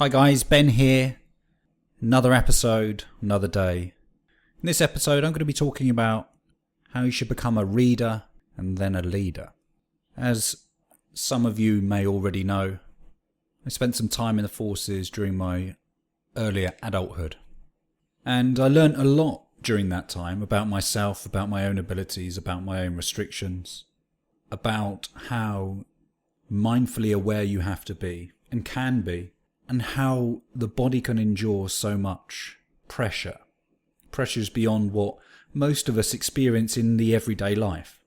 Hi guys, Ben here. Another episode, another day. In this episode, I'm going to be talking about how you should become a reader and then a leader. As some of you may already know, I spent some time in the forces during my earlier adulthood. And I learnt a lot during that time about myself, about my own abilities, about my own restrictions, about how mindfully aware you have to be and can be, and how the body can endure so much pressure. Pressures beyond what most of us experience in the everyday life.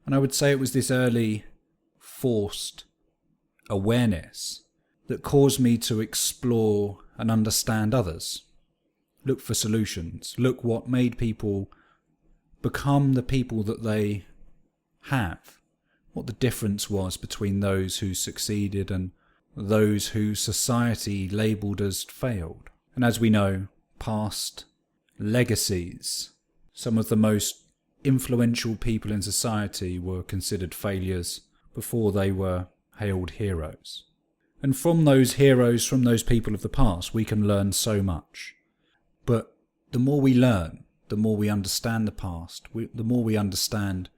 And I would say it was this early forced awareness that caused me to explore and understand others. Look for solutions. Look what made people become the people that they have. What the difference was between those who succeeded and those who society labelled as failed. And as we know, past legacies, some of the most influential people in society were considered failures before they were hailed heroes. And from those heroes, from those people of the past, we can learn so much. But the more we learn, the more we understand the past, the more we understand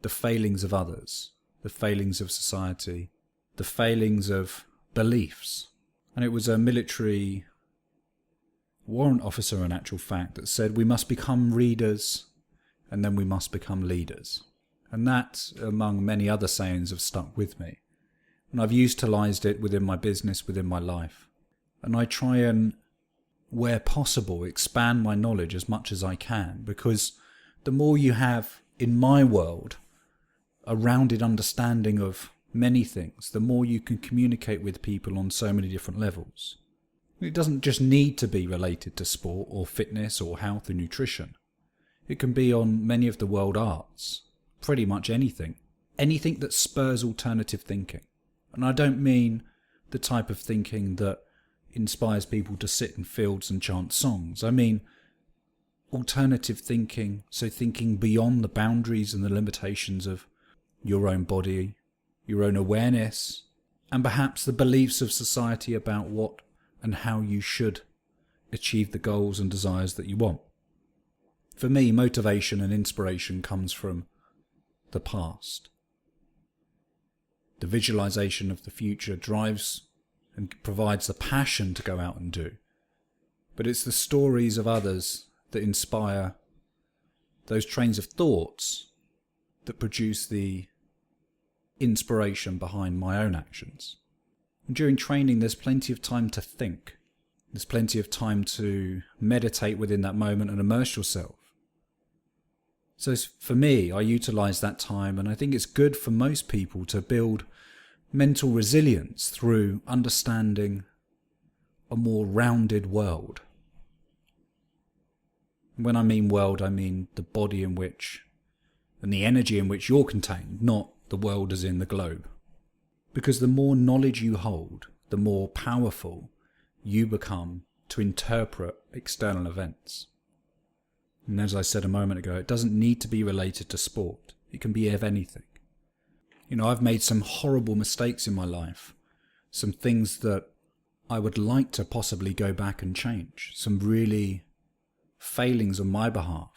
the failings of others, the failings of society, the failings of beliefs. And it was a military warrant officer, in actual fact, that said we must become readers and then we must become leaders. And that, among many other sayings, have stuck with me. And I've utilised it within my business, within my life. And I try and, where possible, expand my knowledge as much as I can, because the more you have, in my world, a rounded understanding of many things, the more you can communicate with people on so many different levels. It doesn't just need to be related to sport or fitness or health or nutrition. It can be on many of the world arts, pretty much anything. Anything that spurs alternative thinking. And I don't mean the type of thinking that inspires people to sit in fields and chant songs. I mean alternative thinking, so thinking beyond the boundaries and the limitations of your own body, your own awareness, and perhaps the beliefs of society about what and how you should achieve the goals and desires that you want. For me, motivation and inspiration comes from the past. The visualization of the future drives and provides the passion to go out and do. But it's the stories of others that inspire those trains of thoughts that produce the inspiration behind my own actions. And during training, there's plenty of time to think. There's plenty of time to meditate within that moment and immerse yourself. So for me, I utilise that time, and I think it's good for most people to build mental resilience through understanding a more rounded world. When I mean world, I mean the body in which, and the energy in which you're contained, not the world as in the globe. Because the more knowledge you hold, the more powerful you become to interpret external events. And as I said a moment ago, it doesn't need to be related to sport. It can be of anything. You know, I've made some horrible mistakes in my life. Some things that I would like to possibly go back and change. Some really failings on my behalf.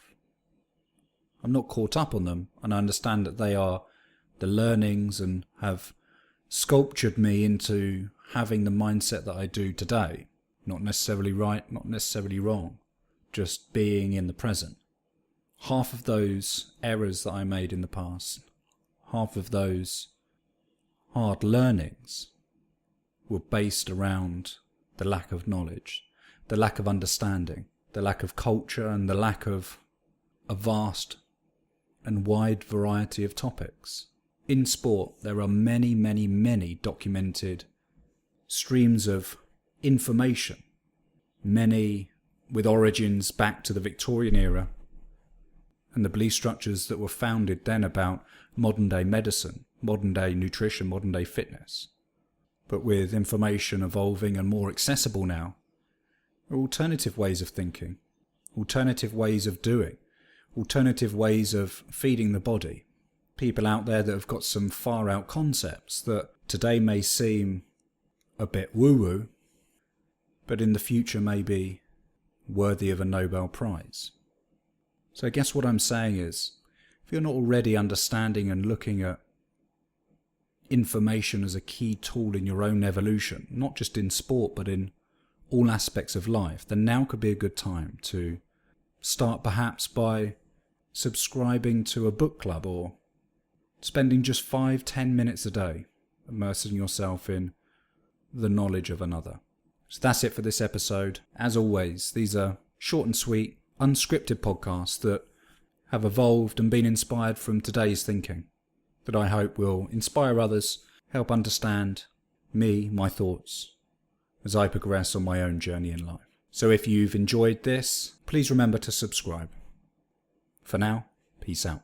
I'm not caught up on them, and I understand that they are the learnings and have sculptured me into having the mindset that I do today. Not necessarily right, not necessarily wrong, just being in the present. Half of those errors that I made in the past, half of those hard learnings were based around the lack of knowledge, the lack of understanding, the lack of culture, and the lack of a vast and wide variety of topics. In sport, there are many, many, many documented streams of information, many with origins back to the Victorian era, and the belief structures that were founded then about modern-day medicine, modern-day nutrition, modern-day fitness. But with information evolving and more accessible now, there are alternative ways of thinking, alternative ways of doing, alternative ways of feeding the body. People out there that have got some far-out concepts that today may seem a bit woo-woo, but in the future may be worthy of a Nobel Prize. So I guess what I'm saying is, if you're not already understanding and looking at information as a key tool in your own evolution, not just in sport but in all aspects of life, then now could be a good time to start perhaps by subscribing to a book club or spending just 5-10 minutes a day immersing yourself in the knowledge of another. So that's it for this episode. As always, these are short and sweet, unscripted podcasts that have evolved and been inspired from today's thinking, that I hope will inspire others, help understand me, my thoughts, as I progress on my own journey in life. So if you've enjoyed this, please remember to subscribe. For now, peace out.